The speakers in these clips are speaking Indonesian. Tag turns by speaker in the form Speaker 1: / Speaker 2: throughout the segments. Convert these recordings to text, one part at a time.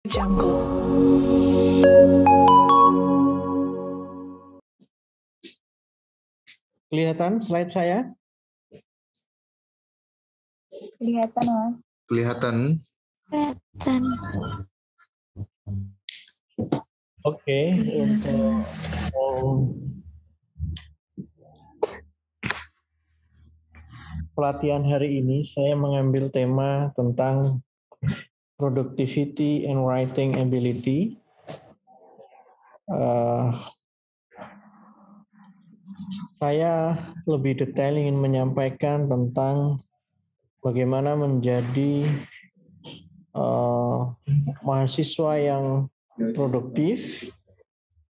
Speaker 1: Jungle.
Speaker 2: Kelihatan slide saya?
Speaker 3: Kelihatan, Mas.
Speaker 4: Kelihatan.
Speaker 2: Oke, untuk pelatihan hari ini saya mengambil tema tentang productivity and writing ability. Saya lebih detail ingin menyampaikan tentang bagaimana menjadi mahasiswa yang produktif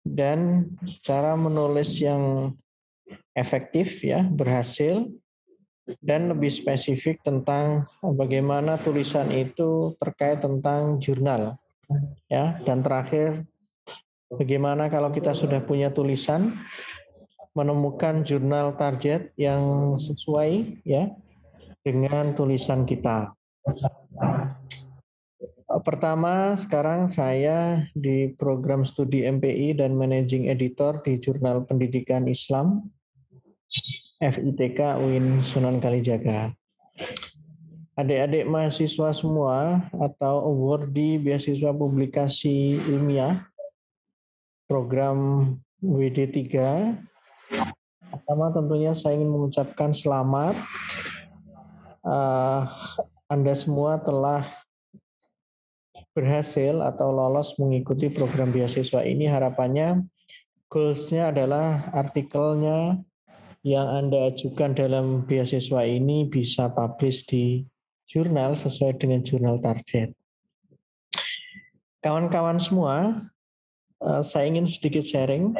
Speaker 2: dan cara menulis yang efektif ya, berhasil, dan lebih spesifik tentang bagaimana tulisan itu terkait tentang jurnal ya, dan terakhir bagaimana kalau kita sudah punya tulisan menemukan jurnal target yang sesuai ya dengan tulisan kita. Pertama, sekarang saya di program studi MPI dan Managing Editor di Jurnal Pendidikan Islam FITK UIN Sunan Kalijaga. Adik-adik mahasiswa semua atau awardee beasiswa publikasi ilmiah program WD3, pertama tentunya saya ingin mengucapkan selamat. Anda semua telah berhasil atau lolos mengikuti program beasiswa ini. Harapannya goals-nya adalah artikelnya yang Anda ajukan dalam beasiswa ini bisa publish di jurnal sesuai dengan jurnal target. Kawan-kawan semua, saya ingin sedikit sharing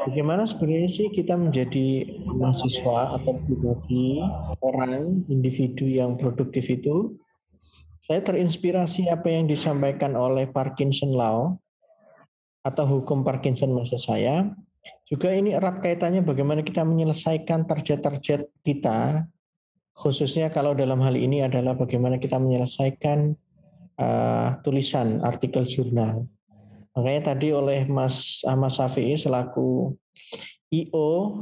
Speaker 2: bagaimana sebenarnya sih kita menjadi mahasiswa atau pribadi, orang, individu yang produktif itu. Saya terinspirasi apa yang disampaikan oleh Parkinson Law atau hukum Parkinson maksud saya. Juga ini erat kaitannya bagaimana kita menyelesaikan target-target kita, khususnya kalau dalam hal ini adalah bagaimana kita menyelesaikan tulisan artikel jurnal. Makanya tadi oleh Mas Ahmad Syafi'i selaku IO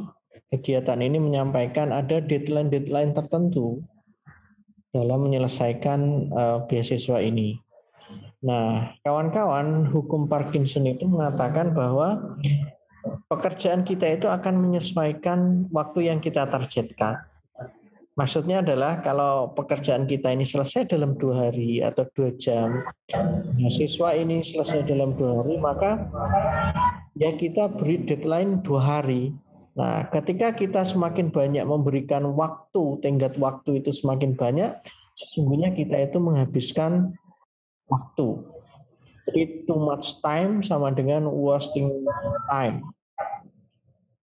Speaker 2: kegiatan ini menyampaikan ada deadline-deadline tertentu dalam menyelesaikan beasiswa ini. Nah, kawan-kawan, hukum Parkinson itu mengatakan bahwa pekerjaan kita itu akan menyesuaikan waktu yang kita targetkan. Maksudnya adalah kalau pekerjaan kita ini selesai dalam 2 hari atau 2 jam, mahasiswa ini selesai dalam 2 hari, maka ya kita beri deadline 2 hari. Nah, ketika kita semakin banyak memberikan waktu, tenggat waktu itu semakin banyak, sesungguhnya kita itu menghabiskan waktu. Jadi too much time sama dengan wasting time.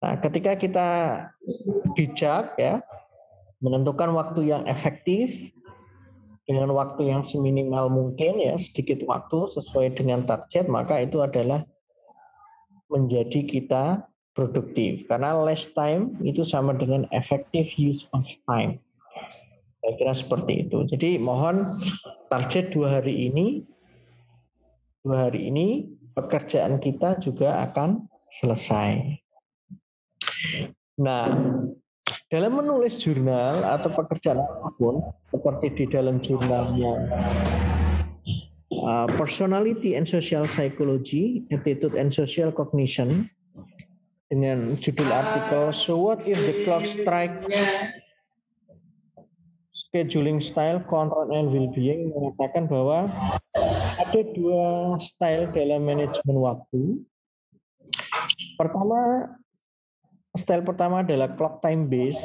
Speaker 2: Nah, ketika kita bijak ya, menentukan waktu yang efektif dengan waktu yang seminimal mungkin ya, sedikit waktu sesuai dengan target, maka itu adalah menjadi kita produktif. Karena less time itu sama dengan effective use of time. Saya kira seperti itu. Jadi mohon target 2 hari ini pekerjaan kita juga akan selesai. Nah, dalam menulis jurnal atau pekerjaan apapun, seperti di dalam jurnalnya Personality and Social Psychology, Attitude and Social Cognition, dengan judul artikel So What If the Clock Strike Scheduling Style, Control and Well-being, mengatakan bahwa ada 2 style dalam manajemen waktu. Style pertama adalah clock time based,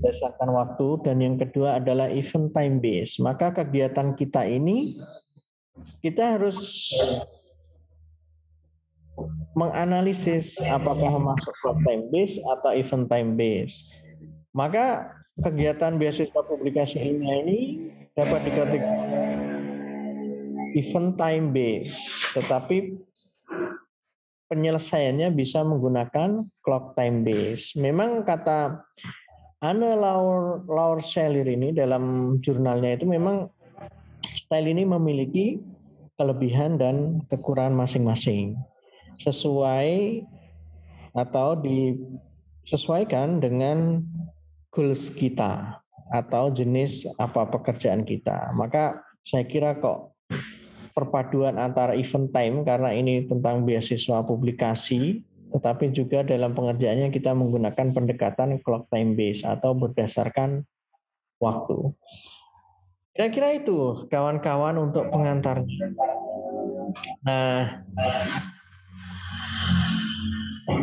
Speaker 2: berdasarkan waktu, dan yang kedua adalah event time based. Maka kegiatan kita ini kita harus menganalisis apakah masuk clock time based atau event time based. Maka kegiatan beasiswa publikasi ilmiah ini dapat dikategorikan event time based, tetapi penyelesaiannya bisa menggunakan clock time base. Memang kata Anne Laurseller ini dalam jurnalnya itu memang style ini memiliki kelebihan dan kekurangan masing-masing. Sesuai atau disesuaikan dengan goals kita atau jenis apa pekerjaan kita. Maka saya kira kok perpaduan antara event time, karena ini tentang beasiswa publikasi, tetapi juga dalam pengerjaannya kita menggunakan pendekatan clock time base atau berdasarkan waktu. Kira-kira itu kawan-kawan untuk pengantarnya. Nah,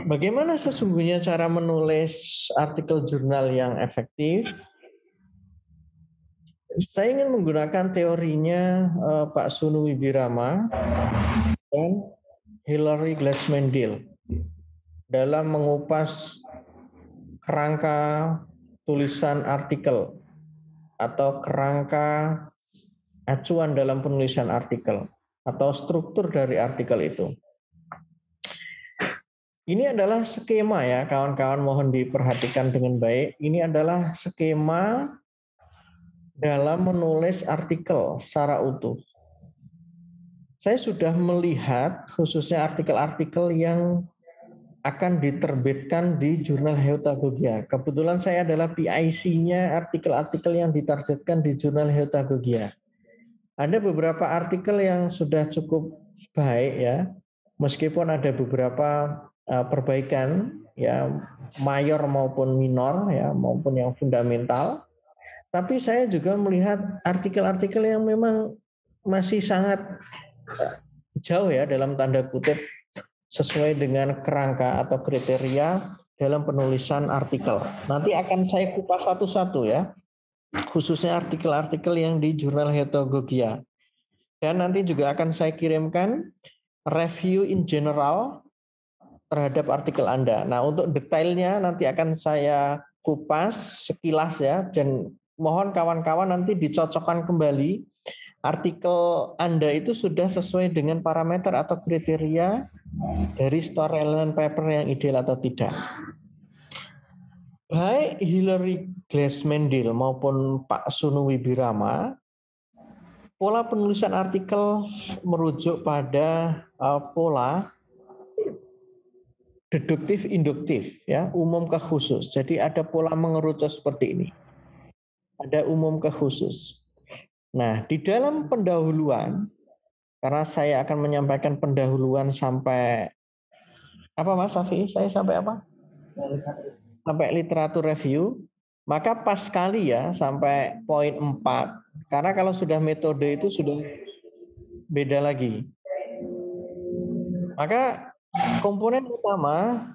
Speaker 2: bagaimana sesungguhnya cara menulis artikel jurnal yang efektif? Saya ingin menggunakan teorinya Pak Sunu Wibirama dan Hilary Glass-Mandill dalam mengupas kerangka tulisan artikel atau kerangka acuan dalam penulisan artikel atau struktur dari artikel itu. Ini adalah skema ya kawan-kawan, mohon diperhatikan dengan baik. Ini adalah skema dalam menulis artikel secara utuh. Saya sudah melihat khususnya artikel-artikel yang akan diterbitkan di jurnal Heutagogia. Kebetulan saya adalah PIC-nya artikel-artikel yang ditargetkan di jurnal Heutagogia. Ada beberapa artikel yang sudah cukup baik ya, meskipun ada beberapa perbaikan ya, mayor maupun minor ya, maupun yang fundamental. Tapi saya juga melihat artikel-artikel yang memang masih sangat jauh ya dalam tanda kutip sesuai dengan kerangka atau kriteria dalam penulisan artikel. Nanti akan saya kupas satu-satu ya, khususnya artikel-artikel yang di jurnal Heutagogia. Dan nanti juga akan saya kirimkan review in general terhadap artikel Anda. Nah, untuk detailnya nanti akan saya kupas sekilas ya, dan mohon kawan-kawan nanti dicocokkan kembali artikel Anda itu sudah sesuai dengan parameter atau kriteria dari store relevant paper yang ideal atau tidak. Baik Hilary Glass-Mandill maupun Pak Sunu Wibirama, pola penulisan artikel merujuk pada pola deduktif induktif ya, umum ke khusus. Jadi ada pola mengerucut seperti ini. Ada umum ke khusus. Nah, di dalam pendahuluan, karena saya akan menyampaikan pendahuluan sampai apa Mas Safi? Saya sampai apa? Sampai literatur review. Maka pas sekali ya sampai poin 4. Karena kalau sudah metode itu sudah beda lagi. Maka komponen utama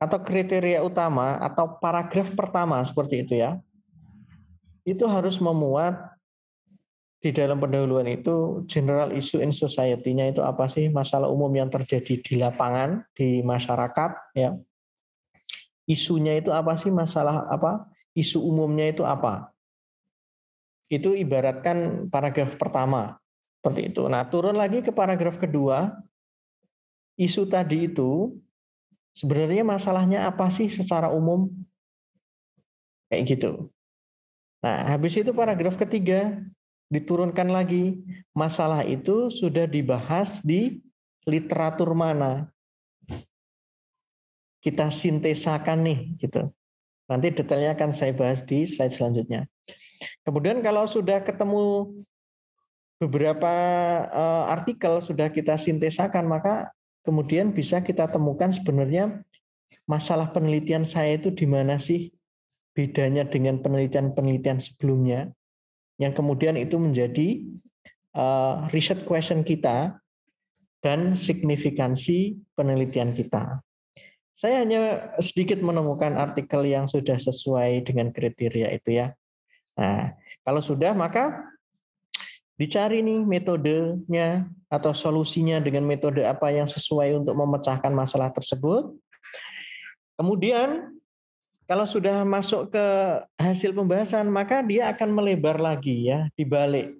Speaker 2: atau kriteria utama atau paragraf pertama seperti itu ya, itu harus memuat di dalam pendahuluan itu general issue in society-nya itu apa sih, masalah umum yang terjadi di lapangan, di masyarakat ya. Isunya itu apa sih, masalah apa, isu umumnya itu apa. Itu ibaratkan paragraf pertama seperti itu. Nah, turun lagi ke paragraf kedua, isu tadi itu sebenarnya masalahnya apa sih secara umum, kayak gitu. Nah, habis itu paragraf ketiga diturunkan lagi, masalah itu sudah dibahas di literatur mana, kita sintesakan nih gitu. Nanti detailnya akan saya bahas di slide selanjutnya. Kemudian kalau sudah ketemu beberapa artikel sudah kita sintesakan, maka kemudian bisa kita temukan sebenarnya masalah penelitian saya itu di mana sih, bedanya dengan penelitian-penelitian sebelumnya, yang kemudian itu menjadi riset question kita dan signifikansi penelitian kita. Saya hanya sedikit menemukan artikel yang sudah sesuai dengan kriteria itu ya. Nah, kalau sudah maka dicari nih metodenya atau solusinya dengan metode apa yang sesuai untuk memecahkan masalah tersebut. Kemudian kalau sudah masuk ke hasil pembahasan, maka dia akan melebar lagi ya, dibalik.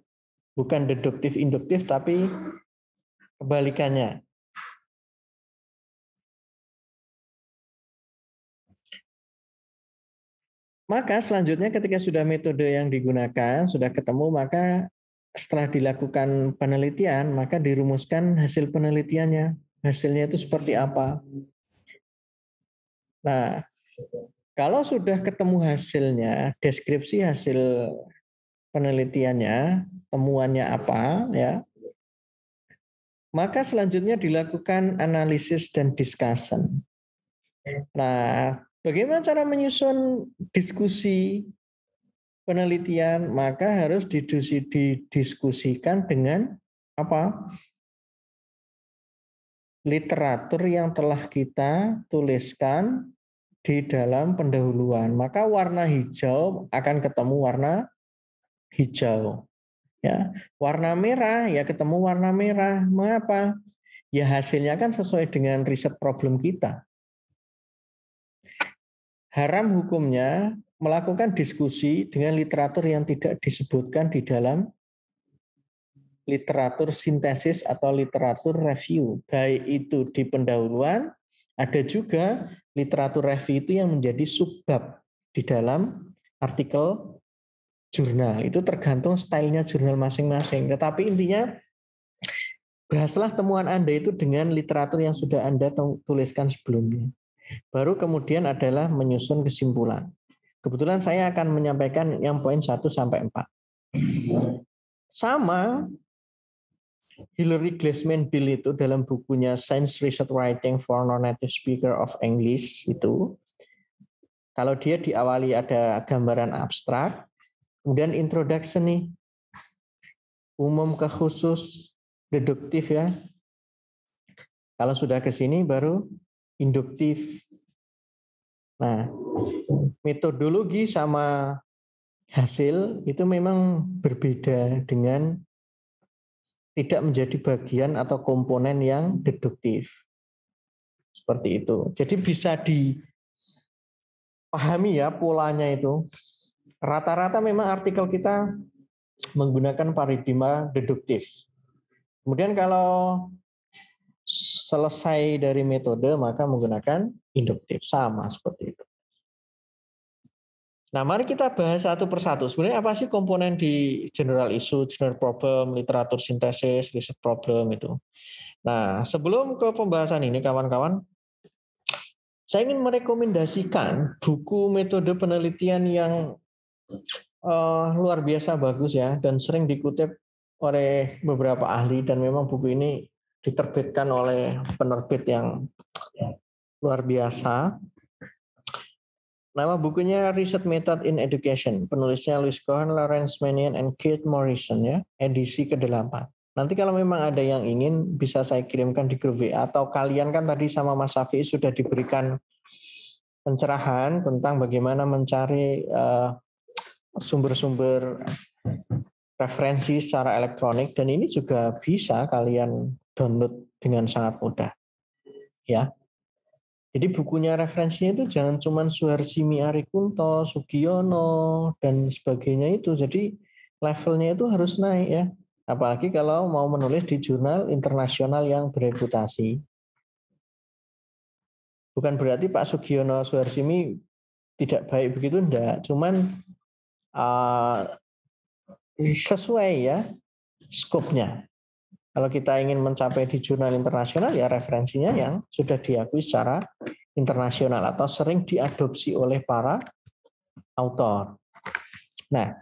Speaker 2: Bukan deduktif induktif tapi kebalikannya. Maka selanjutnya ketika sudah metode yang digunakan sudah ketemu, maka setelah dilakukan penelitian, maka dirumuskan hasil penelitiannya. Hasilnya itu seperti apa. Nah, kalau sudah ketemu hasilnya, deskripsi hasil penelitiannya, temuannya apa, ya, maka selanjutnya dilakukan analisis dan discussion. Nah, bagaimana cara menyusun diskusi penelitian? Maka harus didiskusikan dengan apa? Literatur yang telah kita tuliskan di dalam pendahuluan. Maka warna hijau akan ketemu warna hijau. Ya, warna merah ya ketemu warna merah. Mengapa? Ya hasilnya kan sesuai dengan riset problem kita. Haram hukumnya melakukan diskusi dengan literatur yang tidak disebutkan di dalam literatur sintesis atau literatur review. Baik itu di pendahuluan, ada juga literatur review itu yang menjadi subbab di dalam artikel jurnal. Itu tergantung stylenya jurnal masing-masing. Tetapi intinya bahaslah temuan Anda itu dengan literatur yang sudah Anda tuliskan sebelumnya. Baru kemudian adalah menyusun kesimpulan. Kebetulan saya akan menyampaikan yang poin 1 sampai 4. Sama Hilary Glassman Bill itu dalam bukunya Science Research Writing for Non-Native Speaker of English itu, kalau dia diawali ada gambaran abstrak, kemudian introduction nih, umum ke khusus, deduktif ya. Kalau sudah ke sini baru induktif. Nah, metodologi sama hasil itu memang berbeda dengan tidak menjadi bagian atau komponen yang deduktif. Seperti itu. Jadi bisa dipahami ya polanya itu. Rata-rata memang artikel kita menggunakan paradigma deduktif. Kemudian kalau selesai dari metode maka menggunakan induktif. Sama seperti itu. Nah, mari kita bahas satu persatu. Sebenarnya apa sih komponen di general issue, general problem, literatur sintesis, research problem itu. Nah, sebelum ke pembahasan ini kawan-kawan, saya ingin merekomendasikan buku metode penelitian yang luar biasa bagus ya, dan sering dikutip oleh beberapa ahli, dan memang buku ini diterbitkan oleh penerbit yang luar biasa. Nama bukunya Research Method in Education, penulisnya Louis Cohen, Lawrence Mannion, and Keith Morrison ya, edisi ke-8. Nanti kalau memang ada yang ingin bisa saya kirimkan di grup WA, atau kalian kan tadi sama Mas Safi sudah diberikan pencerahan tentang bagaimana mencari sumber-sumber referensi secara elektronik, dan ini juga bisa kalian download dengan sangat mudah. Ya. Jadi bukunya referensinya itu jangan cuma Suharsimi Arikunto, Sugiono, dan sebagainya itu. Jadi levelnya itu harus naik ya. Apalagi kalau mau menulis di jurnal internasional yang bereputasi. Bukan berarti Pak Sugiono Suharsimi tidak baik begitu, enggak. Cuman sesuai ya skopnya. Kalau kita ingin mencapai di jurnal internasional ya referensinya yang sudah diakui secara internasional atau sering diadopsi oleh para autor. Nah,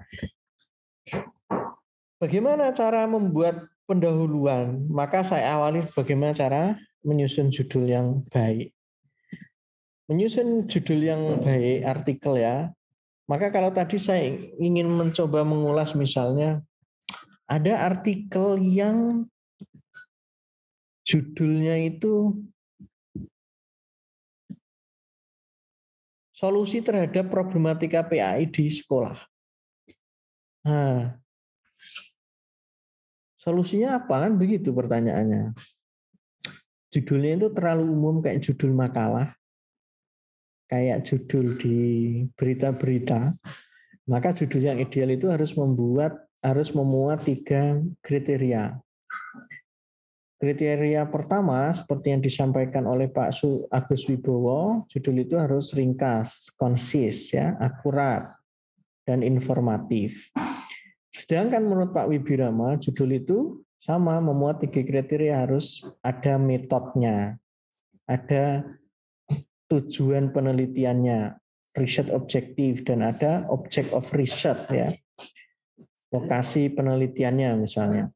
Speaker 2: bagaimana cara membuat pendahuluan? Maka saya awali bagaimana cara menyusun judul yang baik. Menyusun judul yang baik artikel ya. Maka kalau tadi saya ingin mencoba mengulas misalnya ada artikel yang judulnya itu solusi terhadap problematika PAI di sekolah. Nah, solusinya apa kan begitu pertanyaannya. Judulnya itu terlalu umum kayak judul makalah, kayak judul di berita-berita. Maka judul yang ideal itu harus memuat 3 kriteria. Kriteria pertama seperti yang disampaikan oleh Pak Agus Wibowo, judul itu harus ringkas, konsis, ya, akurat, dan informatif. Sedangkan menurut Pak Wibirama, judul itu sama, memuat 3 kriteria, harus ada metodenya, ada tujuan penelitiannya, riset objektif, dan ada object of research, ya, lokasi penelitiannya misalnya.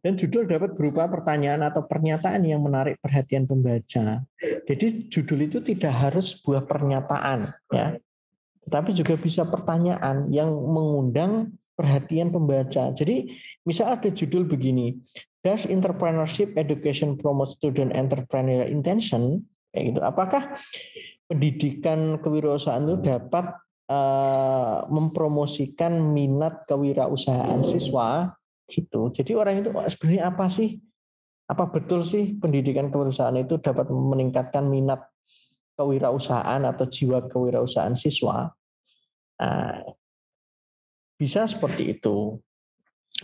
Speaker 2: Dan judul dapat berupa pertanyaan atau pernyataan yang menarik perhatian pembaca. Jadi judul itu tidak harus sebuah pernyataan, ya, tetapi juga bisa pertanyaan yang mengundang perhatian pembaca. Jadi misal ada judul begini, Does Entrepreneurship Education Promote Student Entrepreneurial Intention? Kayak gitu. Apakah pendidikan kewirausahaan itu dapat mempromosikan minat kewirausahaan siswa? Gitu. Jadi orang itu sebenarnya apa sih? Apa betul sih pendidikan kewirausahaan itu dapat meningkatkan minat kewirausahaan atau jiwa kewirausahaan siswa? Nah, bisa seperti itu.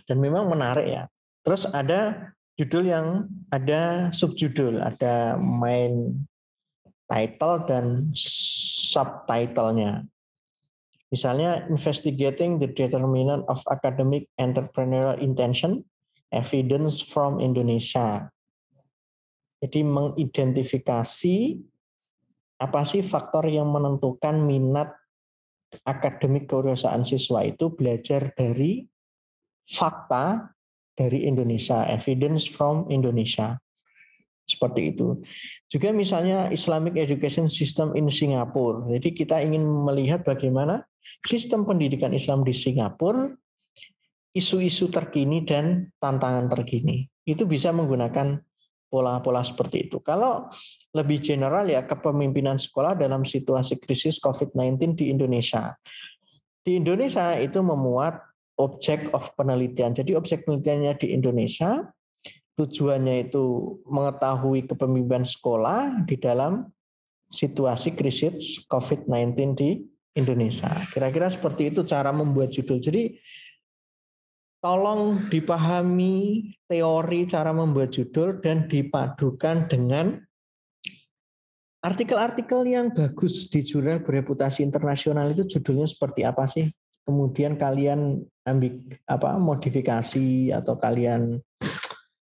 Speaker 2: Dan memang menarik, ya. Terus ada judul yang ada subjudul, ada main title dan subtitlenya. Misalnya investigating the determinant of academic entrepreneurial intention, evidence from Indonesia. Jadi mengidentifikasi apa sih faktor yang menentukan minat akademik kewirausahaan siswa itu belajar dari fakta dari Indonesia, evidence from Indonesia. Seperti itu. Juga misalnya Islamic Education System in Singapore. Jadi kita ingin melihat bagaimana sistem pendidikan Islam di Singapura, isu-isu terkini dan tantangan terkini. Itu bisa menggunakan pola-pola seperti itu. Kalau lebih general, ya, kepemimpinan sekolah dalam situasi krisis COVID-19 di Indonesia. Di Indonesia itu memuat objek of penelitian. Jadi objek penelitiannya di Indonesia, tujuannya itu mengetahui kepemimpinan sekolah di dalam situasi krisis COVID-19 di Indonesia. Kira-kira seperti itu cara membuat judul. Jadi tolong dipahami teori cara membuat judul dan dipadukan dengan artikel-artikel yang bagus di jurnal bereputasi internasional. Itu judulnya seperti apa sih? Kemudian kalian ambil modifikasi atau kalian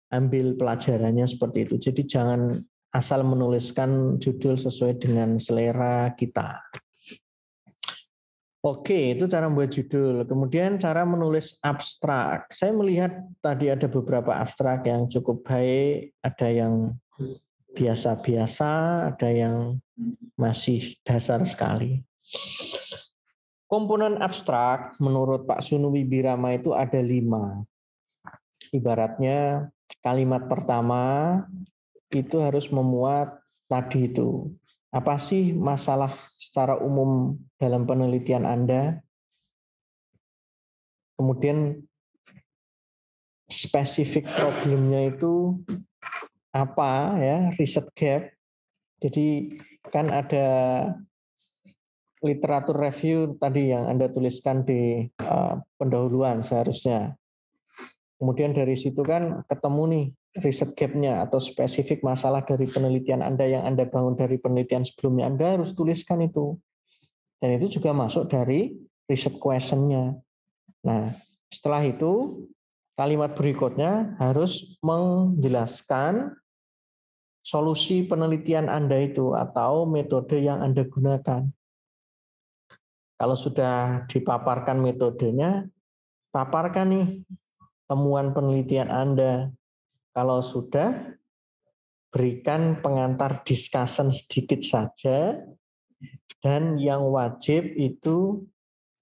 Speaker 2: ambil pelajarannya seperti itu. Jadi jangan asal menuliskan judul sesuai dengan selera kita. Oke, itu cara membuat judul. Kemudian cara menulis abstrak. Saya melihat tadi ada beberapa abstrak yang cukup baik, ada yang biasa-biasa, ada yang masih dasar sekali. Komponen abstrak menurut Pak Sunu Wibirama itu ada 5. Ibaratnya kalimat pertama itu harus memuat tadi itu. Apa sih masalah secara umum dalam penelitian Anda? Kemudian spesifik problemnya itu apa, ya, riset gap. Jadi kan ada literatur review tadi yang Anda tuliskan di pendahuluan seharusnya. Kemudian dari situ kan ketemu nih riset gap-nya atau spesifik masalah dari penelitian Anda yang Anda bangun dari penelitian sebelumnya. Anda harus tuliskan itu. Dan itu juga masuk dari riset question-nya. Nah, setelah itu kalimat berikutnya harus menjelaskan solusi penelitian Anda itu atau metode yang Anda gunakan. Kalau sudah dipaparkan metodenya, paparkan nih temuan penelitian Anda. Kalau sudah, berikan pengantar discussion sedikit saja, dan yang wajib itu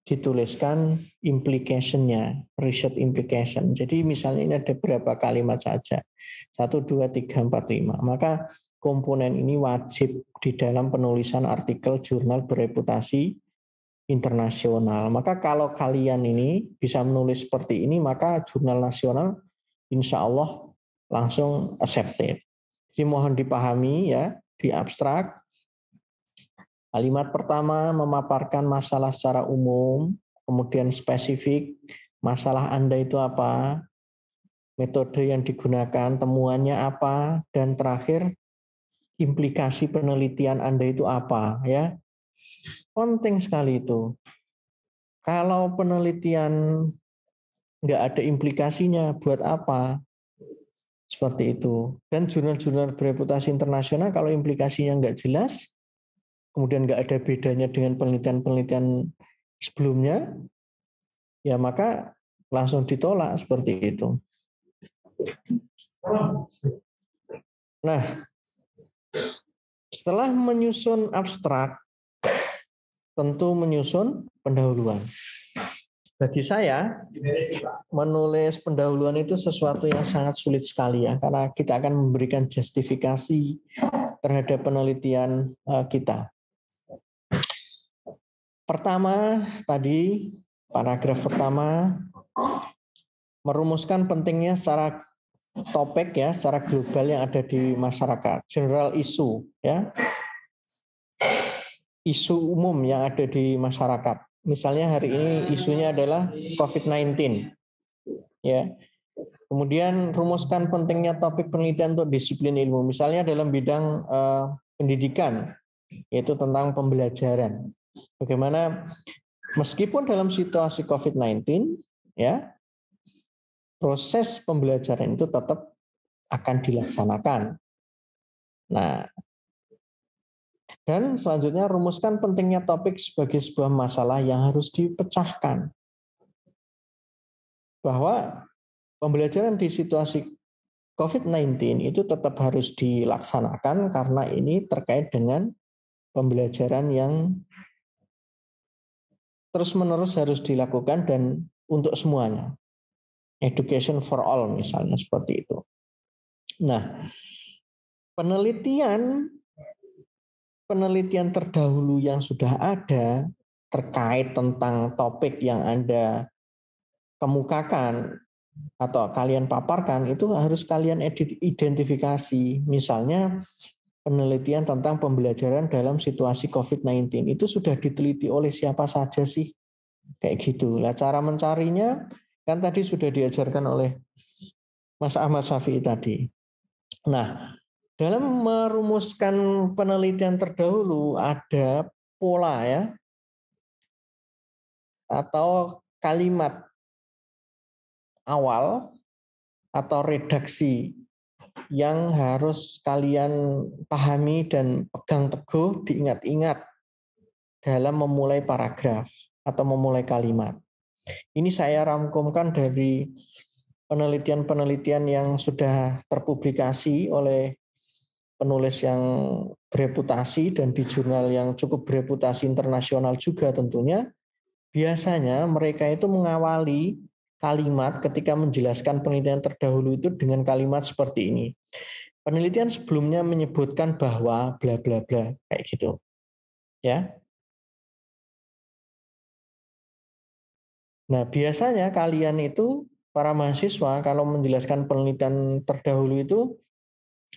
Speaker 2: dituliskan implication-nya, research implication. Jadi misalnya ini ada berapa kalimat saja, 1, 2, 3, 4, 5. Maka komponen ini wajib di dalam penulisan artikel jurnal bereputasi internasional. Maka kalau kalian ini bisa menulis seperti ini, maka jurnal nasional insya Allah langsung accepted. Jadi mohon dipahami, ya, di abstrak. Kalimat pertama memaparkan masalah secara umum, kemudian spesifik, masalah Anda itu apa, metode yang digunakan, temuannya apa, dan terakhir implikasi penelitian Anda itu apa, ya. Penting sekali itu. Kalau penelitian nggak ada implikasinya, buat apa? Seperti itu. Dan jurnal-jurnal bereputasi internasional kalau implikasinya nggak jelas, kemudian nggak ada bedanya dengan penelitian-penelitian sebelumnya, ya maka langsung ditolak seperti itu. Nah, setelah menyusun abstrak, tentu menyusun pendahuluan. Bagi saya, menulis pendahuluan itu sesuatu yang sangat sulit sekali ya, karena kita akan memberikan justifikasi terhadap penelitian kita. Pertama, tadi paragraf pertama merumuskan pentingnya secara topik ya, secara global yang ada di masyarakat, general issue ya. Isu umum yang ada di masyarakat. Misalnya hari ini isunya adalah COVID-19. Ya. Kemudian rumuskan pentingnya topik penelitian untuk disiplin ilmu. Misalnya dalam bidang pendidikan, yaitu tentang pembelajaran. Bagaimana meskipun dalam situasi COVID-19, ya, proses pembelajaran itu tetap akan dilaksanakan. Nah, dan selanjutnya rumuskan pentingnya topik sebagai sebuah masalah yang harus dipecahkan. Bahwa pembelajaran di situasi COVID-19 itu tetap harus dilaksanakan karena ini terkait dengan pembelajaran yang terus-menerus harus dilakukan dan untuk semuanya. Education for all misalnya seperti itu. Nah, penelitian terdahulu yang sudah ada terkait tentang topik yang Anda kemukakan atau kalian paparkan itu harus kalian identifikasi. Misalnya penelitian tentang pembelajaran dalam situasi COVID-19 itu sudah diteliti oleh siapa saja sih? Kayak gitu. Nah, cara mencarinya kan tadi sudah diajarkan oleh Mas Ahmad Syafi'i tadi. Nah, dalam merumuskan penelitian terdahulu ada pola ya atau kalimat awal atau redaksi yang harus kalian pahami dan pegang teguh, diingat-ingat dalam memulai paragraf atau memulai kalimat. Ini saya rangkumkan dari penelitian-penelitian yang sudah terpublikasi oleh penulis yang bereputasi dan di jurnal yang cukup bereputasi internasional juga tentunya. Biasanya mereka itu mengawali kalimat ketika menjelaskan penelitian terdahulu itu dengan kalimat seperti ini. Penelitian sebelumnya menyebutkan bahwa bla bla bla kayak gitu. Ya. Nah, biasanya kalian itu para mahasiswa kalau menjelaskan penelitian terdahulu itu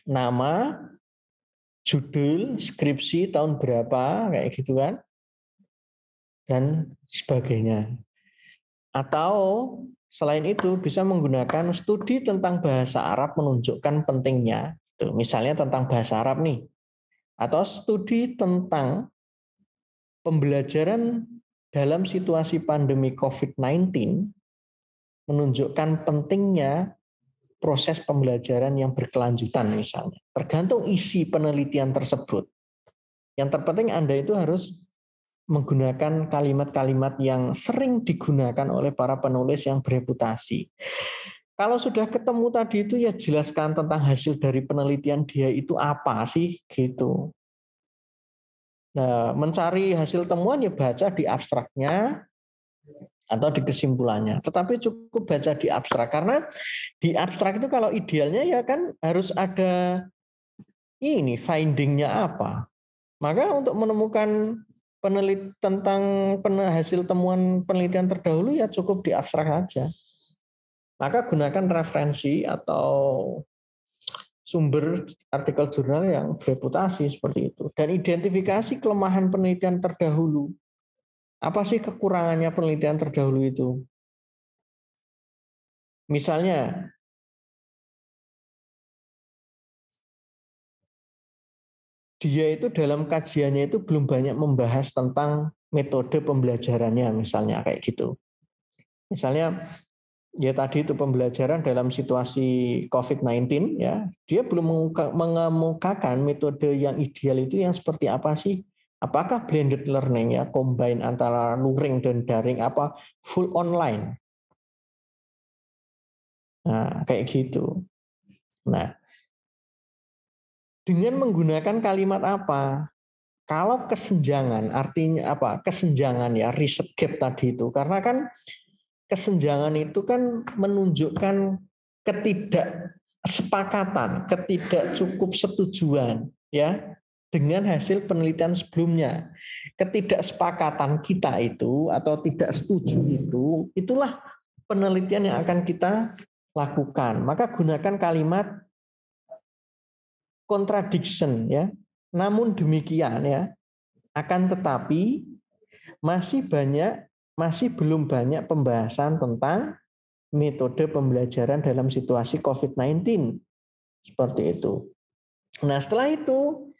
Speaker 2: nama, judul, skripsi tahun berapa kayak gitu kan. Dan sebagainya. Atau selain itu bisa menggunakan studi tentang bahasa Arab menunjukkan pentingnya. Tuh, misalnya tentang bahasa Arab nih. Atau studi tentang pembelajaran dalam situasi pandemi COVID-19 menunjukkan pentingnya proses pembelajaran yang berkelanjutan misalnya. Tergantung isi penelitian tersebut. Yang terpenting Anda itu harus menggunakan kalimat-kalimat yang sering digunakan oleh para penulis yang bereputasi. Kalau sudah ketemu tadi itu ya jelaskan tentang hasil dari penelitian dia itu apa sih gitu. Nah, mencari hasil temuan ya baca di abstraknya atau di kesimpulannya. Tetapi cukup baca di abstrak karena di abstrak itu kalau idealnya ya kan harus ada ini findingnya apa. Maka untuk menemukan tentang hasil temuan penelitian terdahulu ya cukup di abstrak saja. Maka gunakan referensi atau sumber artikel jurnal yang bereputasi seperti itu. Dan identifikasi kelemahan penelitian terdahulu. Apa sih kekurangannya penelitian terdahulu itu? Misalnya, dia itu dalam kajiannya itu belum banyak membahas tentang metode pembelajarannya misalnya kayak gitu. Misalnya Ya tadi itu pembelajaran dalam situasi COVID-19 ya, dia belum mengemukakan metode yang ideal itu yang seperti apa sih? Apakah blended learning ya, combine antara luring dan daring, apa full online? Nah, kayak gitu. Nah, dengan menggunakan kalimat apa? Kalau kesenjangan, artinya apa? Kesenjangan ya, riset gap tadi itu. Karena kan kesenjangan itu kan menunjukkan ketidaksepakatan, ketidakcukup setujuan ya dengan hasil penelitian sebelumnya. Ketidaksepakatan kita itu atau tidak setuju itu, itulah penelitian yang akan kita lakukan. Maka gunakan kalimat contradiction ya. Namun demikian ya, akan tetapi masih belum banyak pembahasan tentang metode pembelajaran dalam situasi COVID-19. Seperti itu. Nah, setelah itu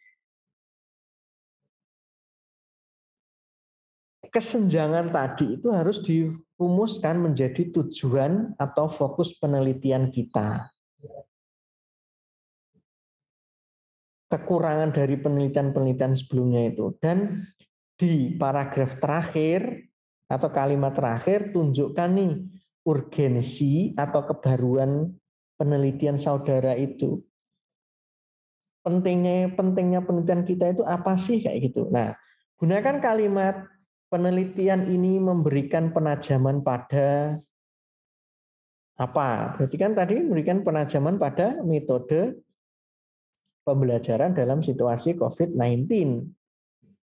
Speaker 2: kesenjangan tadi itu harus dirumuskan menjadi tujuan atau fokus penelitian kita. Kekurangan dari penelitian-penelitian sebelumnya itu. Dan di paragraf terakhir atau kalimat terakhir tunjukkan nih urgensi atau kebaruan penelitian saudara itu. Pentingnya penelitian kita itu apa sih kayak gitu. Nah, gunakan kalimat penelitian ini memberikan penajaman pada apa? Berarti kan tadi memberikan penajaman pada metode pembelajaran dalam situasi COVID-19.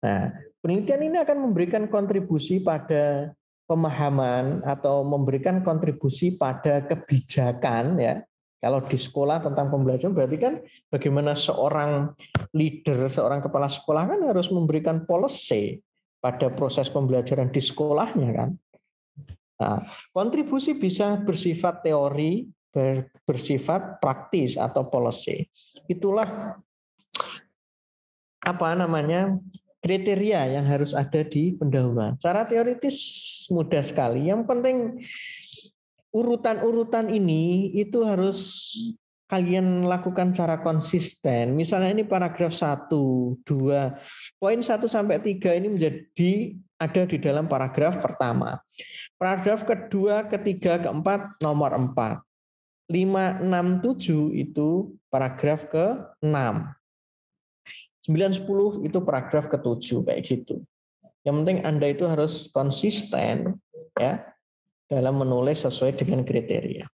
Speaker 2: Nah, penelitian ini akan memberikan kontribusi pada pemahaman atau memberikan kontribusi pada kebijakan ya. Kalau di sekolah tentang pembelajaran berarti kan bagaimana seorang leader, seorang kepala sekolah kan harus memberikan policy pada proses pembelajaran di sekolahnya kan. Nah, kontribusi bisa bersifat teori, bersifat praktis atau policy. Itulah apa namanya kriteria yang harus ada di pendahuluan. Secara teoritis mudah sekali. Yang penting urutan-urutan ini itu harus kalian lakukan secara konsisten. Misalnya ini paragraf 1, 2, poin 1 sampai 3 ini menjadi ada di dalam paragraf pertama. Paragraf kedua, ketiga, keempat, nomor 4. 5, 6, 7 itu paragraf ke-6. 9, 10 itu paragraf ke-7 kayak gitu. Yang penting Anda itu harus konsisten ya dalam menulis sesuai dengan kriteria.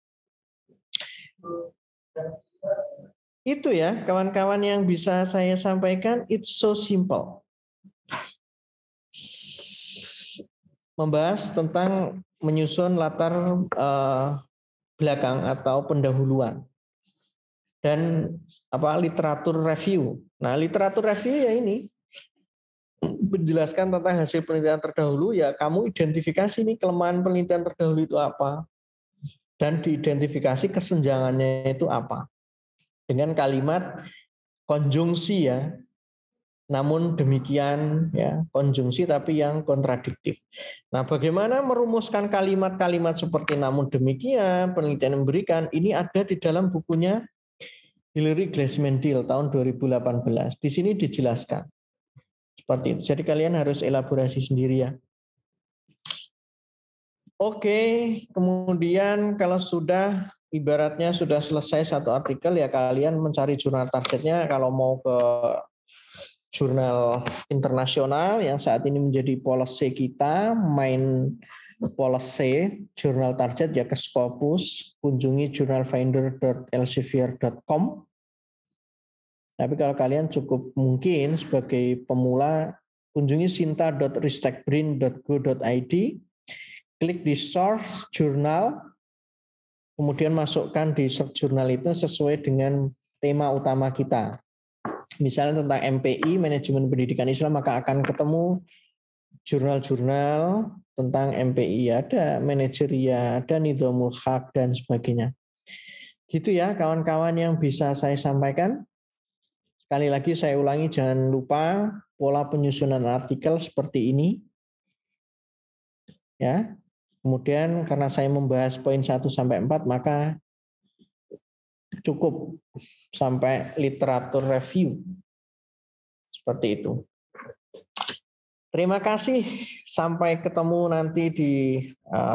Speaker 2: Itu ya kawan-kawan yang bisa saya sampaikan. It's so simple. Membahas tentang menyusun latar belakang atau pendahuluan dan literatur review. Nah, literatur review ya ini menjelaskan tentang hasil penelitian terdahulu, ya kamu identifikasi nih kelemahan penelitian terdahulu itu apa dan diidentifikasi kesenjangannya itu apa dengan kalimat konjungsi ya. Namun demikian ya, konjungsi tapi yang kontradiktif. Nah, bagaimana merumuskan kalimat-kalimat seperti namun demikian, penelitian memberikan, ini ada di dalam bukunya Hillary Glassman-Dill tahun 2018. Di sini dijelaskan. Seperti itu. Jadi kalian harus elaborasi sendiri ya. Oke, kemudian kalau sudah ibaratnya sudah selesai satu artikel ya kalian mencari jurnal targetnya. Kalau mau ke jurnal internasional yang saat ini menjadi policy kita, main policy jurnal target ya ke Scopus, kunjungi journalfinder.elsevier.com. Tapi kalau kalian cukup mungkin sebagai pemula, kunjungi sinta.ristekbrin.go.id, klik di source jurnal, kemudian masukkan di search jurnal itu sesuai dengan tema utama kita. Misalnya tentang MPI, Manajemen Pendidikan Islam, maka akan ketemu jurnal-jurnal tentang MPI, ada Manajeria, ada Nizamul Haq, dan sebagainya. Gitu ya kawan-kawan yang bisa saya sampaikan. Sekali lagi saya ulangi, jangan lupa pola penyusunan artikel seperti ini. Ya. Kemudian karena saya membahas poin 1 sampai 4, maka cukup sampai literatur review. Seperti itu. Terima kasih. Sampai ketemu nanti di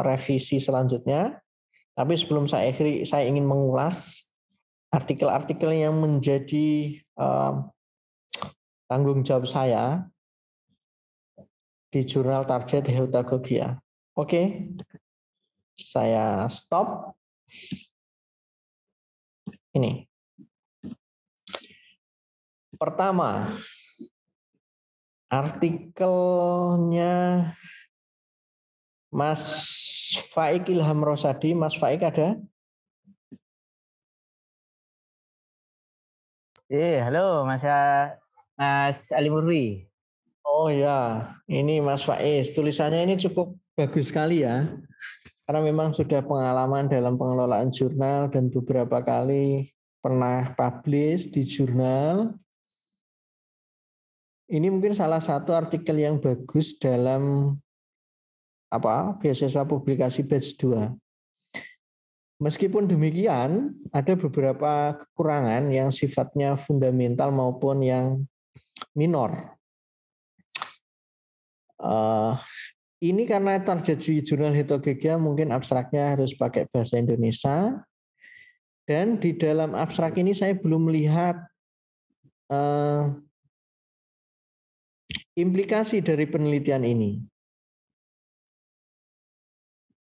Speaker 2: revisi selanjutnya. Tapi sebelum saya akhiri, saya ingin mengulas artikel-artikel yang menjadi tanggung jawab saya di jurnal Target Heutagogia. Oke, saya stop. Ini. Pertama, artikelnya Mas Faik Ilham Rosadi. Mas Faik ada?
Speaker 1: Halo Mas Ali Murwi.
Speaker 2: Oh ya, ini Mas Faiz. Tulisannya ini cukup bagus sekali ya. Karena memang sudah pengalaman dalam pengelolaan jurnal dan beberapa kali pernah publish di jurnal. Ini mungkin salah satu artikel yang bagus dalam beasiswa publikasi batch 2. Meskipun demikian, ada beberapa kekurangan yang sifatnya fundamental maupun yang minor. Ini karena terjadi jurnal Heutagogia, mungkin abstraknya harus pakai bahasa Indonesia. Dan di dalam abstrak ini saya belum melihat implikasi dari penelitian ini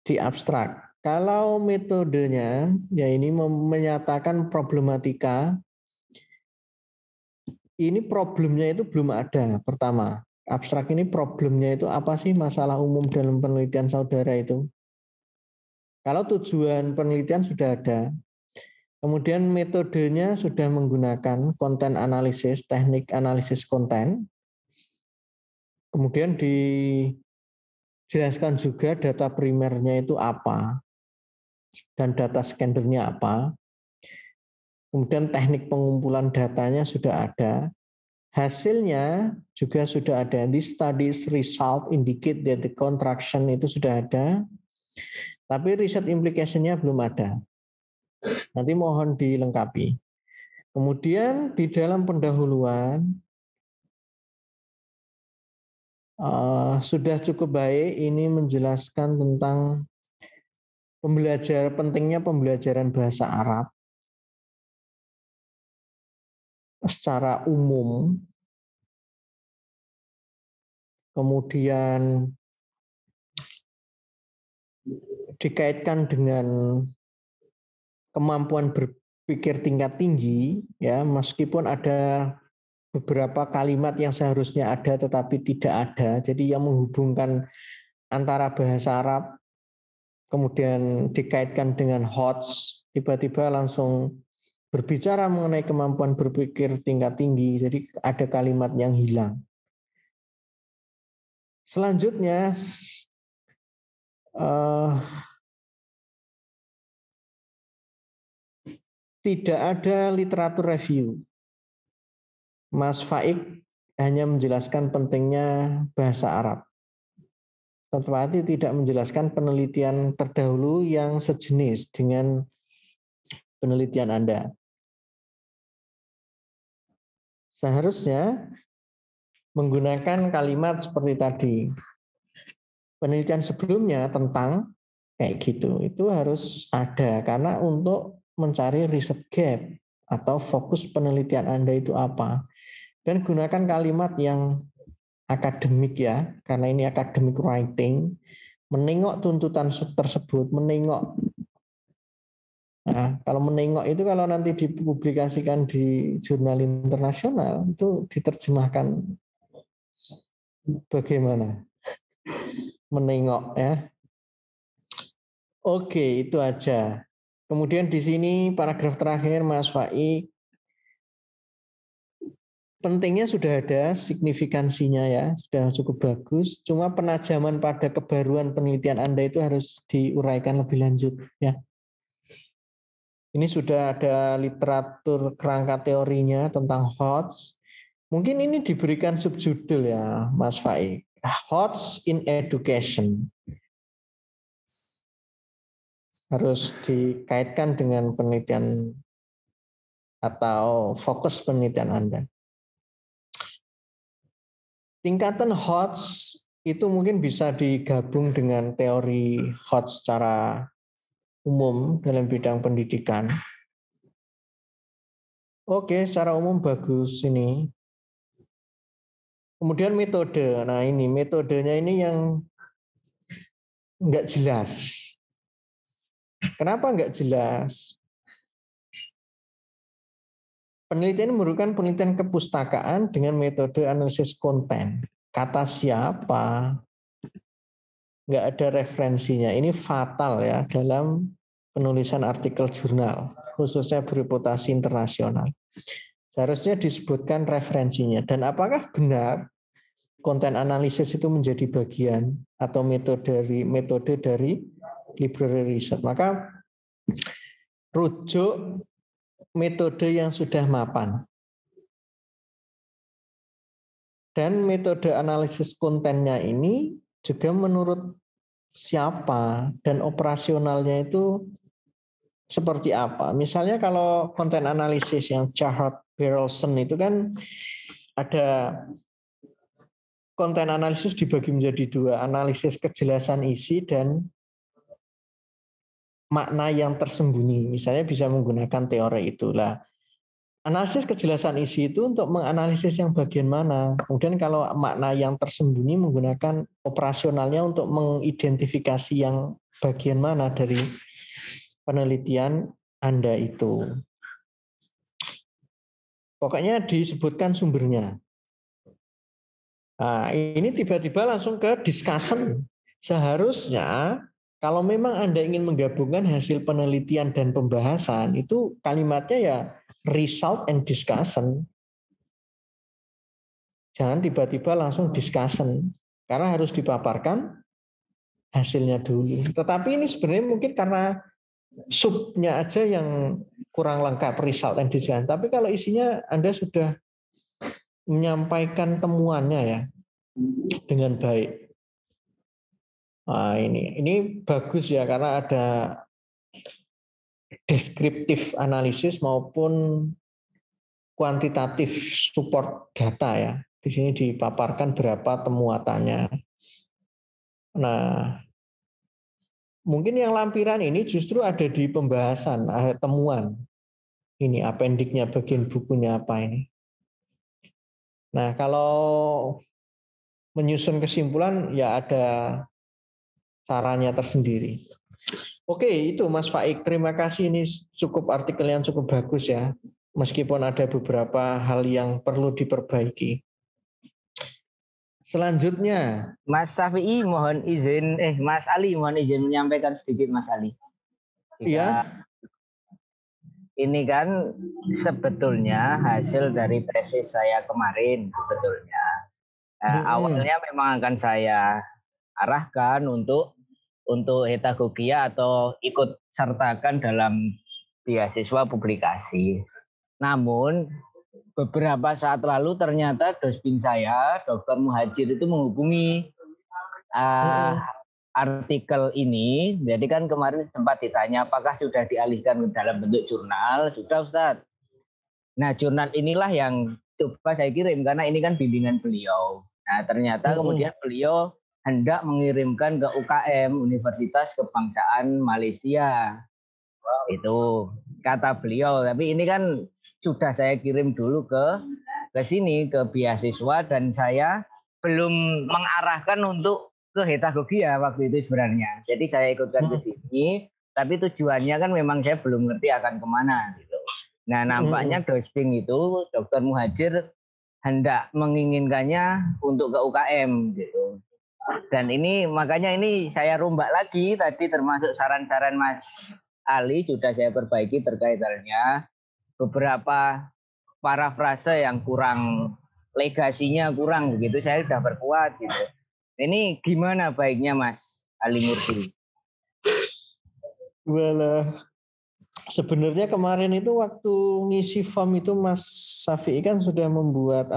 Speaker 2: di abstrak. Kalau metodenya, ya ini menyatakan problematika, ini problemnya itu belum ada. Pertama, abstrak ini problemnya itu apa sih masalah umum dalam penelitian saudara itu? Kalau tujuan penelitian sudah ada, kemudian metodenya sudah menggunakan konten analisis, teknik analisis konten, kemudian dijelaskan juga data primernya itu apa, dan data scannernya apa. Kemudian teknik pengumpulan datanya sudah ada. Hasilnya juga sudah ada. This study's result indicate that the contraction itu sudah ada. Tapi riset implication-nya belum ada. Nanti mohon dilengkapi. Kemudian di dalam pendahuluan sudah cukup baik ini menjelaskan tentang pentingnya pembelajaran bahasa Arab secara umum, kemudian dikaitkan dengan kemampuan berpikir tingkat tinggi, ya meskipun ada beberapa kalimat yang seharusnya ada tetapi tidak ada, jadi yang menghubungkan antara bahasa Arab kemudian dikaitkan dengan HOTS, tiba-tiba langsung berbicara mengenai kemampuan berpikir tingkat tinggi, jadi ada kalimat yang hilang. Selanjutnya, tidak ada literatur review. Mas Faik hanya menjelaskan pentingnya bahasa Arab. Tetapi tidak menjelaskan penelitian terdahulu yang sejenis dengan penelitian Anda. Seharusnya menggunakan kalimat seperti tadi. Penelitian sebelumnya tentang kayak gitu, itu harus ada karena untuk mencari riset gap atau fokus penelitian Anda itu apa. Dan gunakan kalimat yang akademik ya, karena ini academic writing, menengok tuntutan tersebut, menengok. Nah, kalau menengok itu kalau nanti dipublikasikan di jurnal internasional, itu diterjemahkan bagaimana? Menengok ya. Oke, itu aja. Kemudian di sini paragraf terakhir Mas Faik, pentingnya sudah ada, signifikansinya ya, sudah cukup bagus. Cuma penajaman pada kebaruan penelitian Anda itu harus diuraikan lebih lanjut ya. Ini sudah ada literatur kerangka teorinya tentang HOTS. Mungkin ini diberikan subjudul ya Mas Faik. HOTS in Education. harus dikaitkan dengan penelitian atau fokus penelitian Anda. Tingkatan HOTS itu mungkin bisa digabung dengan teori HOTS secara umum dalam bidang pendidikan. Oke, secara umum bagus ini. Kemudian metode. Nah ini metodenya ini yang nggak jelas. Kenapa nggak jelas? Penelitian ini merupakan penelitian kepustakaan dengan metode analisis konten. Kata siapa? Nggak ada referensinya. Ini fatal ya dalam penulisan artikel jurnal, khususnya bereputasi internasional. Seharusnya disebutkan referensinya. Dan apakah benar konten analisis itu menjadi bagian atau metode dari library research? Maka rujuk metode yang sudah mapan. Dan metode analisis kontennya ini juga menurut siapa dan operasionalnya itu seperti apa. Misalnya kalau konten analisis yang Chahart Berelson itu kan ada konten analisis dibagi menjadi dua, analisis kejelasan isi dan makna yang tersembunyi. Misalnya bisa menggunakan teori itulah. Analisis kejelasan isi itu untuk menganalisis yang bagian mana. Kemudian kalau makna yang tersembunyi menggunakan operasionalnya untuk mengidentifikasi yang bagian mana dari penelitian Anda itu. Pokoknya disebutkan sumbernya. Nah, ini tiba-tiba langsung ke discussion. Seharusnya kalau memang Anda ingin menggabungkan hasil penelitian dan pembahasan, itu kalimatnya ya result and discussion. Jangan tiba-tiba langsung discussion, karena harus dipaparkan hasilnya dulu. Tetapi ini sebenarnya mungkin karena subnya aja yang kurang lengkap, result and discussion. Tapi kalau isinya Anda sudah menyampaikan temuannya ya dengan baik. Nah, ini bagus ya karena ada deskriptif analisis maupun kuantitatif support data ya. Di sini dipaparkan berapa temuannya. Nah, mungkin yang lampiran ini justru ada di pembahasan, ada temuan. Ini appendiknya, bagian bukunya apa ini. Nah, kalau menyusun kesimpulan ya ada caranya tersendiri. Oke, itu Mas Faik. Terima kasih, ini cukup artikel yang cukup bagus ya. Meskipun ada beberapa hal yang perlu diperbaiki. Selanjutnya,
Speaker 1: Mas Syafi'i mohon izin, Mas Ali mohon izin menyampaikan sedikit Mas Ali.
Speaker 2: iya.
Speaker 1: Ini kan sebetulnya hasil dari tesis saya kemarin sebetulnya. Awalnya memang akan saya arahkan untuk heterogogia atau ikut sertakan dalam beasiswa publikasi. Namun beberapa saat lalu ternyata dospin saya, Dr. Muhajir itu menghubungi artikel ini. Jadi kan kemarin sempat ditanya apakah sudah dialihkan ke dalam bentuk jurnal. Sudah Ustadz. Nah jurnal inilah yang coba saya kirim karena ini kan bimbingan beliau. Nah ternyata kemudian beliau hendak mengirimkan ke UKM, Universitas Kebangsaan Malaysia. Itu kata beliau. Tapi ini kan sudah saya kirim dulu ke sini ke beasiswa dan saya belum mengarahkan untuk ke heterogogia waktu itu sebenarnya. Jadi saya ikutkan ke sini, tapi tujuannya kan memang saya belum ngerti akan kemana gitu. Nah nampaknya dosping itu Dr. Muhajir hendak menginginkannya untuk ke UKM gitu. Dan ini makanya ini saya rombak lagi tadi termasuk saran-saran Mas Ali sudah saya perbaiki terkait halnya beberapa parafrase yang kurang, legasinya kurang begitu, saya sudah perkuat gitu. Ini gimana baiknya Mas Ali Mursi?
Speaker 2: Sebenarnya kemarin itu waktu ngisi form itu Mas Syafi'i kan sudah membuat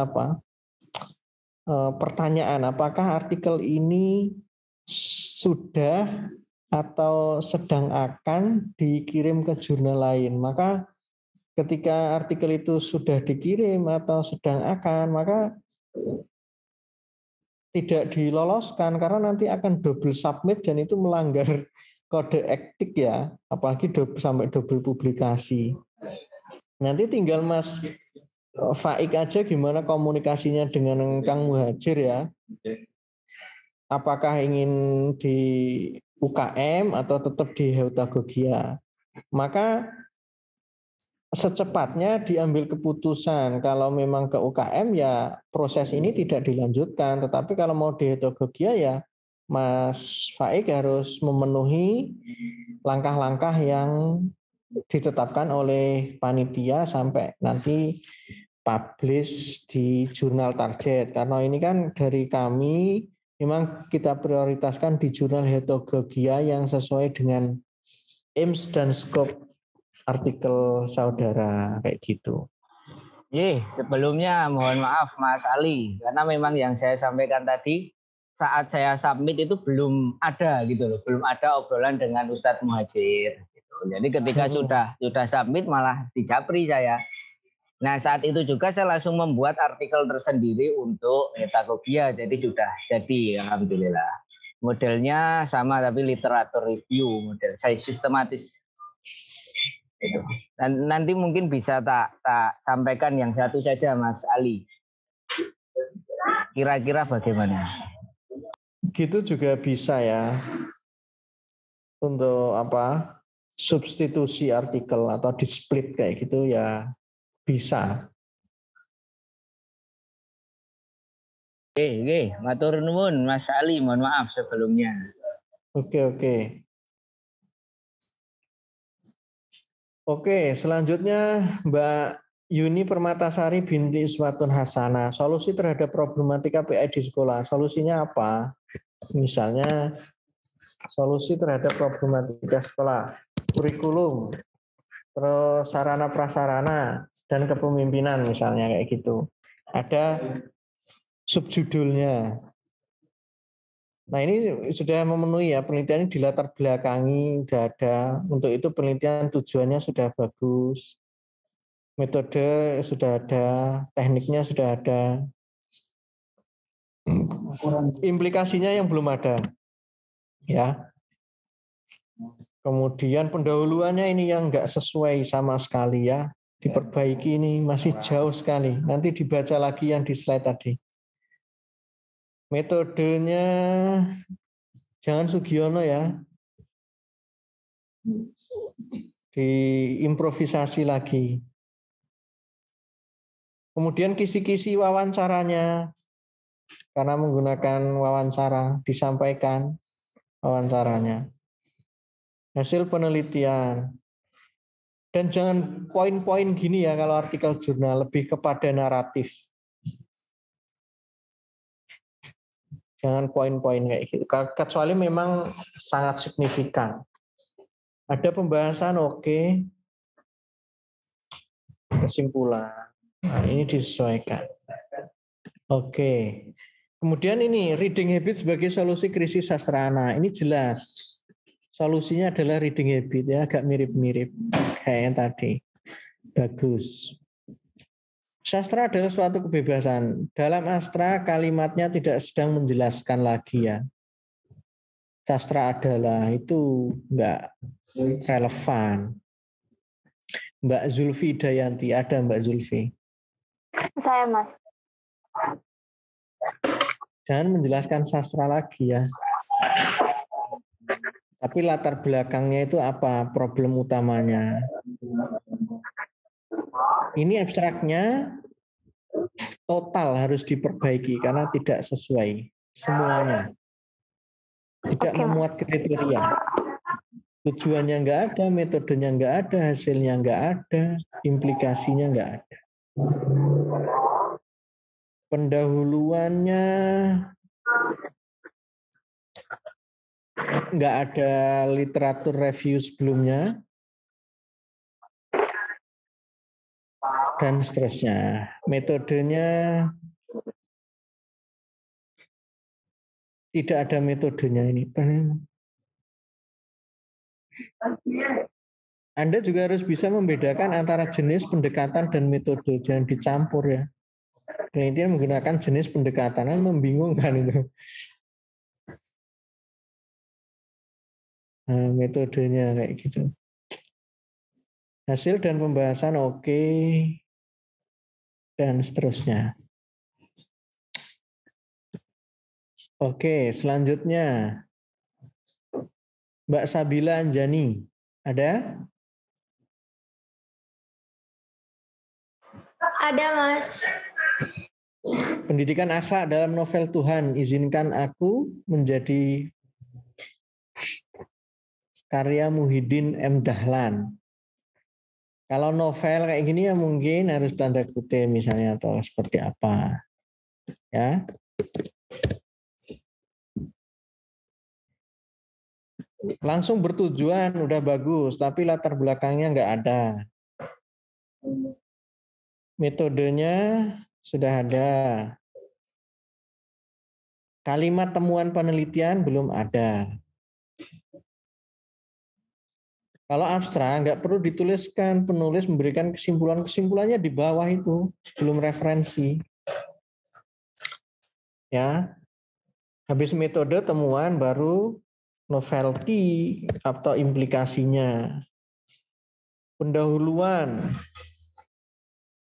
Speaker 2: pertanyaan apakah artikel ini sudah atau sedang akan dikirim ke jurnal lain. Maka ketika artikel itu sudah dikirim atau sedang akan, maka tidak diloloskan karena nanti akan double submit dan itu melanggar kode etik ya, apalagi sampai double publikasi. Nanti tinggal Mas Faik aja gimana komunikasinya dengan Kang Muhajir ya. Apakah ingin di UKM atau tetap di Heutagogia. Maka secepatnya diambil keputusan. Kalau memang ke UKM ya proses ini tidak dilanjutkan. Tetapi kalau mau di Heutagogia ya Mas Faik harus memenuhi langkah-langkah yang ditetapkan oleh panitia sampai nanti publish di jurnal target. Karena ini kan dari kami memang kita prioritaskan di jurnal Heutagogia yang sesuai dengan aims dan scope artikel saudara kayak gitu.
Speaker 1: Sebelumnya mohon maaf Mas Ali, karena memang yang saya sampaikan tadi saat saya submit itu belum ada gitu loh, belum ada obrolan dengan Ustadz Muhajir. Gitu. Jadi ketika sudah submit malah dijapri saya. Nah saat itu juga saya langsung membuat artikel tersendiri untuk Heutagogia, jadi sudah jadi alhamdulillah. Modelnya sama tapi literatur review model, saya sistematis. Dan nanti mungkin bisa tak sampaikan yang satu saja Mas Ali. Kira-kira bagaimana?
Speaker 2: Gitu juga bisa ya. Untuk apa? Substitusi artikel atau di split kayak gitu ya bisa.
Speaker 1: Oke, matur nuwun Mas Ali, mohon maaf sebelumnya.
Speaker 2: Oke, selanjutnya Mbak Yuni Permatasari binti Iswatun Hasanah. Solusi terhadap problematika PI di sekolah. Solusinya apa? Misalnya solusi terhadap problematika sekolah, kurikulum, terus sarana prasarana dan kepemimpinan misalnya kayak gitu. Ada subjudulnya. Nah ini sudah memenuhi ya, penelitian di latar belakangi sudah ada. Untuk itu penelitian tujuannya sudah bagus. Metode sudah ada, tekniknya sudah ada. Implikasinya yang belum ada. Ya. Kemudian pendahuluannya ini yang enggak sesuai sama sekali ya. Diperbaiki ini masih jauh sekali. Nanti dibaca lagi yang di slide tadi. Metodenya jangan Sugiono ya. Diimprovisasi lagi. Kemudian kisi-kisi wawancaranya. Karena menggunakan wawancara, disampaikan wawancaranya. Hasil penelitian. Dan jangan poin-poin gini ya kalau artikel jurnal, lebih kepada naratif. Jangan poin-poin kayak gitu. Kecuali memang sangat signifikan. Ada pembahasan oke. Kesimpulan. Nah, ini disesuaikan. Oke. Kemudian ini reading habit sebagai solusi krisis sastra anak. Ini jelas. Solusinya adalah reading habit ya, agak mirip-mirip kayak yang tadi. Bagus. Sastra adalah suatu kebebasan. Dalam astra kalimatnya tidak sedang menjelaskan lagi ya. Sastra adalah itu enggak relevan. Mbak Zulfi Dayanti, ada Mbak Zulfi?
Speaker 3: Saya Mas.
Speaker 2: Jangan menjelaskan sastra lagi ya. Tapi latar belakangnya itu apa? Problem utamanya. Ini abstraknya total harus diperbaiki karena tidak sesuai semuanya. Tidak memuat kriteria. Tujuannya enggak ada, metodenya enggak ada, hasilnya enggak ada, implikasinya enggak ada. Pendahuluannya enggak ada literatur review sebelumnya, dan seterusnya. Metodenya tidak ada metodenya ini. Anda juga harus bisa membedakan antara jenis pendekatan dan metode, jangan dicampur ya. Penelitian menggunakan jenis pendekatan kan membingungkan itu. Nah, metodenya kayak gitu. Hasil dan pembahasan oke, dan seterusnya. Oke, selanjutnya Mbak Sabila Anjani, ada?
Speaker 3: Ada, Mas.
Speaker 2: Pendidikan akhlak dalam novel Tuhan, izinkan aku menjadi karya Muhyiddin M. Dahlan. Kalau novel kayak gini ya mungkin harus tanda kutip misalnya atau seperti apa. Ya. Langsung bertujuan udah bagus, tapi latar belakangnya nggak ada. Metodenya sudah ada. Kalimat temuan penelitian belum ada. Kalau abstrak nggak perlu dituliskan, penulis memberikan kesimpulannya di bawah itu sebelum referensi. Ya, habis metode temuan baru novelty atau implikasinya. Pendahuluan.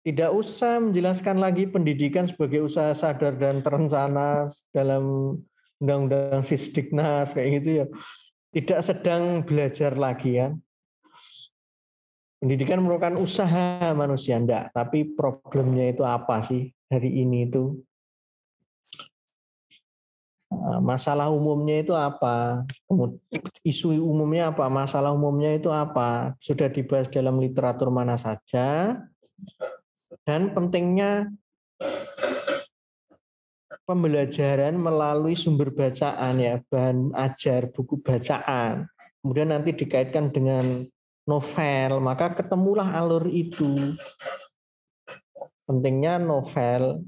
Speaker 2: Tidak usah menjelaskan lagi pendidikan sebagai usaha sadar dan terencana dalam undang-undang Sisdiknas kayak gitu ya. Tidak sedang belajar lagi kan. Pendidikan merupakan usaha manusia, enggak. Tapi problemnya itu apa sih hari ini itu? Masalah umumnya itu apa? Isu umumnya apa? Masalah umumnya itu apa? Sudah dibahas dalam literatur mana saja? Dan pentingnya pembelajaran melalui sumber bacaan ya, bahan ajar, buku bacaan. Kemudian nanti dikaitkan dengan novel, maka ketemulah alur itu. Pentingnya novel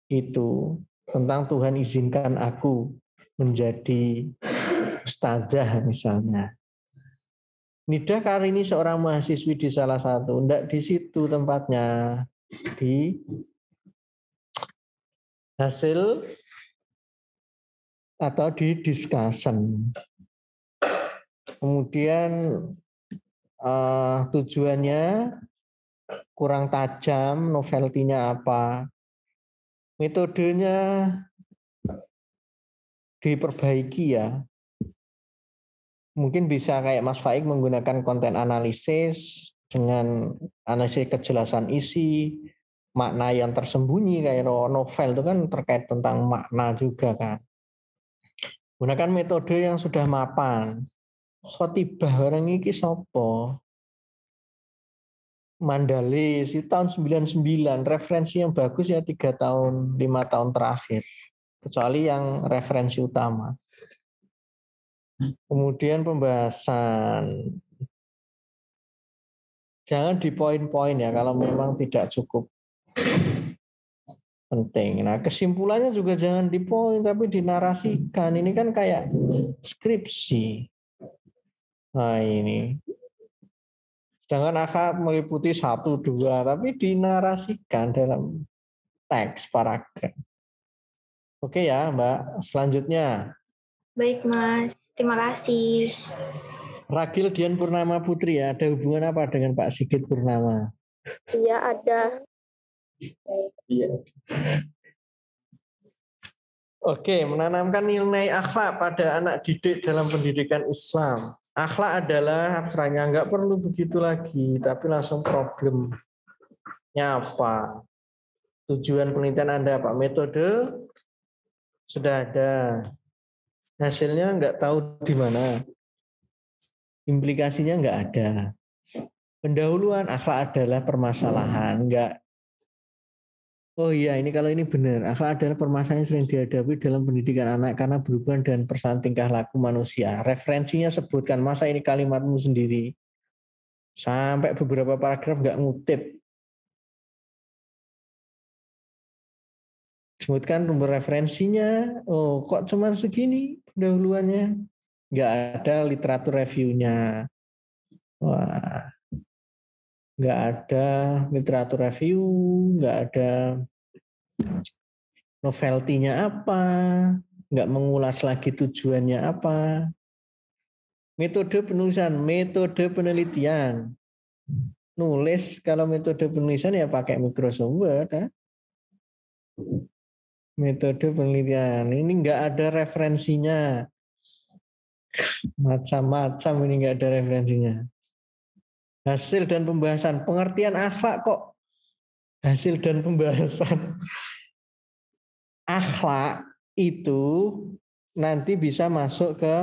Speaker 2: itu tentang Tuhan izinkan aku menjadi ustazah misalnya. Nida Karini seorang mahasiswi di salah satu, enggak di situ tempatnya, di hasil atau di discussion. Kemudian tujuannya kurang tajam, novelty-nya apa, metodenya diperbaiki ya. Mungkin bisa kayak Mas Faik menggunakan konten analisis dengan analisis kejelasan isi, makna yang tersembunyi kayak novel itu kan terkait tentang makna juga kan. Gunakan metode yang sudah mapan. Khotibah orang iki sopo? Mandalis itu tahun 99, referensi yang bagus ya 3 tahun, 5 tahun terakhir. Kecuali yang referensi utama. Kemudian pembahasan. Jangan di poin-poin ya kalau memang tidak cukup penting. Nah, kesimpulannya juga jangan di poin tapi dinarasikan. Ini kan kayak skripsi. Nah, ini. Sedangkan akad meliputi 1, 2, tapi dinarasikan dalam teks paragraf. Oke ya, Mbak. Selanjutnya.
Speaker 3: Baik, Mas. Terima kasih.
Speaker 2: Ragil Dian Purnama Putri ya, ada hubungan apa dengan Pak Sigit Purnama?
Speaker 3: Iya, ada.
Speaker 2: Iya. Oke, menanamkan nilai akhlak pada anak didik dalam pendidikan Islam. Akhlak adalah abstraknya, nggak perlu begitu lagi, tapi langsung problemnya apa? Tujuan penelitian Anda apa? Metode sudah ada, hasilnya nggak tahu di mana, implikasinya nggak ada. Pendahuluan akhlak adalah permasalahan, nggak. Oh iya, ini kalau ini benar. Akhlak adalah permasalahan yang sering dihadapi dalam pendidikan anak karena berhubungan dengan persoalan tingkah laku manusia. Referensinya sebutkan, masa ini kalimatmu sendiri. Sampai beberapa paragraf nggak ngutip. Sebutkan sumber referensinya. Oh, kok cuma segini pendahuluannya? nggak ada literatur review-nya. Wah, nggak ada literatur review, nggak ada novelty-nya apa, nggak mengulas lagi tujuannya apa. Metode penulisan, metode penelitian. Nulis kalau metode penulisan ya pakai Microsoft Word. Metode penelitian, ini nggak ada referensinya. Macam-macam ini nggak ada referensinya. Hasil dan pembahasan, pengertian akhlak kok. Hasil dan pembahasan. Akhlak itu nanti bisa masuk ke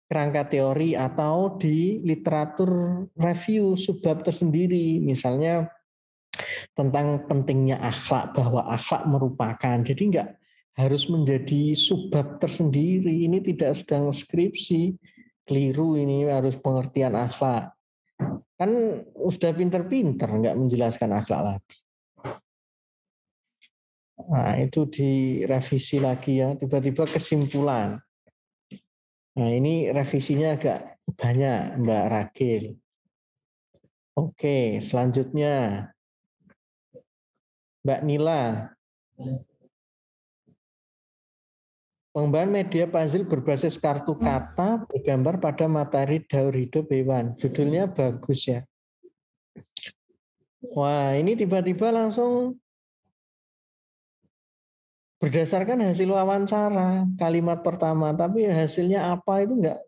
Speaker 2: kerangka teori atau di literatur review subbab tersendiri. Misalnya tentang pentingnya akhlak, bahwa akhlak merupakan. Jadi enggak harus menjadi subbab tersendiri. Ini tidak sedang skripsi. Keliru ini, harus pengertian akhlak. Kan sudah pinter-pinter enggak menjelaskan akhlak lagi. Nah, itu direvisi lagi ya, tiba-tiba kesimpulan. Nah, ini revisinya agak banyak, Mbak Ragil. Oke, selanjutnya Mbak Nila. Pengembangan media puzzle berbasis kartu kata bergambar pada matahari daur hidup hewan. Judulnya bagus ya. Wah, ini tiba-tiba langsung berdasarkan hasil wawancara kalimat pertama, tapi hasilnya apa itu enggak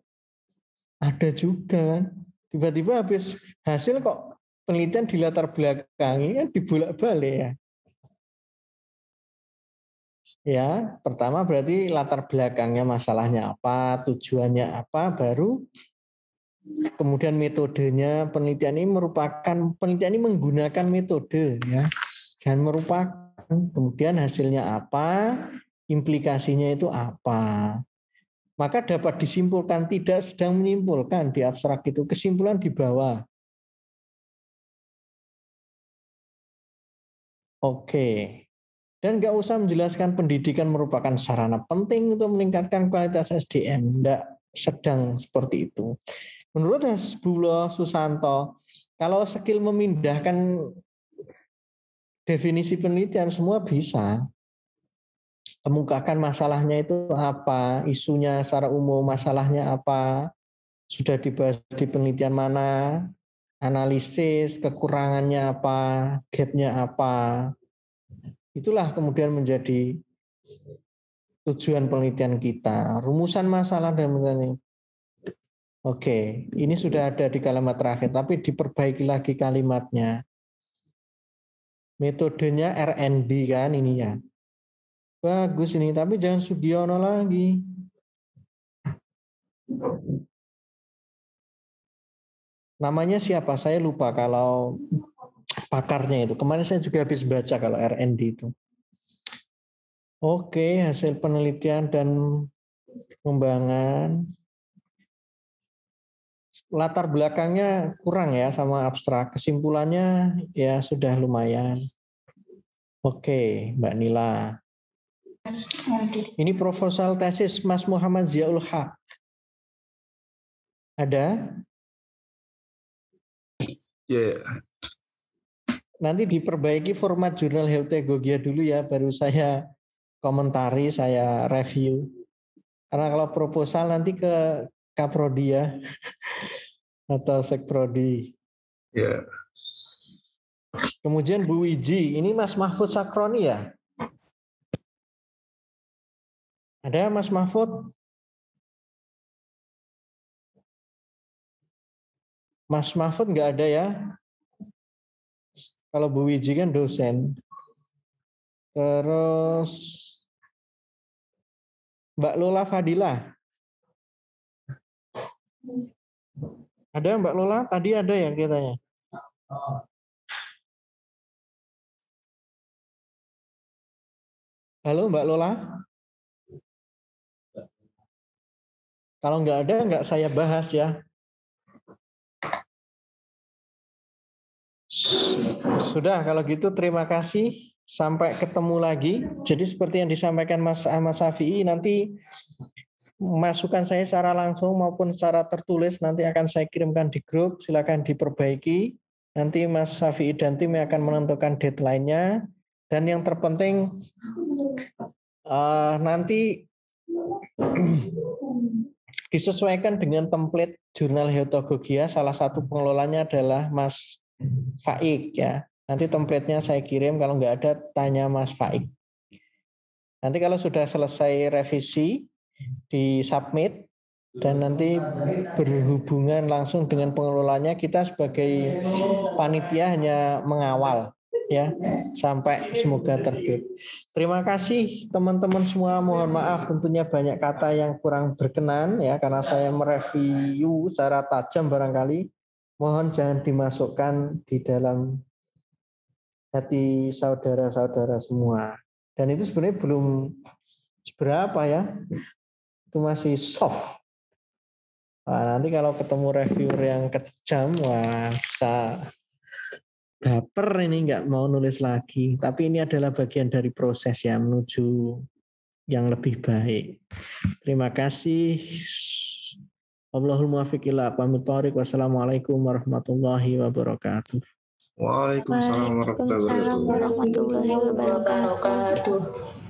Speaker 2: ada juga kan. Tiba-tiba habis hasil kok penelitian di latar belakangi kan dibolak-balik ya. Ya, pertama berarti latar belakangnya masalahnya apa, tujuannya apa, baru kemudian metodenya. Penelitian ini menggunakan metode ya. Dan merupakan, kemudian hasilnya apa, implikasinya itu apa. Maka dapat disimpulkan, tidak sedang menyimpulkan di abstrak itu, kesimpulan di bawah. Oke. Dan nggak usah menjelaskan pendidikan merupakan sarana penting untuk meningkatkan kualitas SDM. Nggak sedang seperti itu. Menurut Hasbullah Susanto, kalau skill memindahkan definisi penelitian semua bisa. Kemukakan masalahnya itu apa, isunya secara umum, masalahnya apa, sudah dibahas di penelitian mana, analisis, kekurangannya apa, gap-nya apa. Itulah kemudian menjadi tujuan penelitian kita. Rumusan masalah dan penelitian. Oke, ini sudah ada di kalimat terakhir, tapi diperbaiki lagi kalimatnya. Metodenya RNB kan ini ya. Bagus ini, tapi jangan Sugiono lagi. Namanya siapa? Saya lupa kalau pakarnya itu. Kemarin saya juga habis baca kalau RND itu. Oke, hasil penelitian dan pengembangan. Latar belakangnya kurang ya sama abstrak. Kesimpulannya ya sudah lumayan. Oke, Mbak Nila. Ini proposal tesis Mas Muhammad Ziaul Haq. Ada?
Speaker 4: Ya.
Speaker 2: Nanti diperbaiki format jurnal Heutegogia dulu ya, baru saya komentari, saya review. Karena kalau proposal nanti ke Kaprodi ya, atau Sekprodi.
Speaker 4: Ya.
Speaker 2: Kemudian Bu Wiji, ini Mas Mahfud Sakroni ya? Ada Mas Mahfud? Mas Mahfud nggak ada ya? Kalau Bu Wiji kan dosen. Terus Mbak Lola Fadila. Ada Mbak Lola? Tadi ada ya katanya. Halo Mbak Lola? Kalau nggak ada, nggak saya bahas ya. Sudah, kalau gitu terima kasih. Sampai ketemu lagi. Jadi seperti yang disampaikan Mas Ahmad Syafi'i, nanti masukan saya secara langsung maupun secara tertulis nanti akan saya kirimkan di grup, silakan diperbaiki. Nanti Mas Syafi'i dan tim akan menentukan deadline-nya. Dan yang terpenting nanti disesuaikan dengan template jurnal heotogogia. Salah satu pengelolanya adalah Mas Faik ya. Nanti template-nya saya kirim, kalau nggak ada tanya Mas Faik. Nanti kalau sudah selesai revisi di-submit dan nanti berhubungan langsung dengan pengelolanya, kita sebagai panitia hanya mengawal ya sampai semoga terbit. Terima kasih teman-teman semua. Mohon maaf tentunya banyak kata yang kurang berkenan ya karena saya mereview secara tajam barangkali. Mohon jangan dimasukkan di dalam hati saudara-saudara semua. Dan itu sebenarnya belum seberapa ya. Itu masih soft. Nah, nanti kalau ketemu reviewer yang kejam, wah bisa baper ini nggak mau nulis lagi. Tapi ini adalah bagian dari proses ya menuju yang lebih baik. Terima kasih. Wallahul muwaffiq ila aqwamit thoriq. Wassalamualaikum warahmatullahi wabarakatuh.
Speaker 4: Waalaikumsalam warahmatullahi wabarakatuh.
Speaker 3: Waalaikumsalam warahmatullahi wabarakatuh.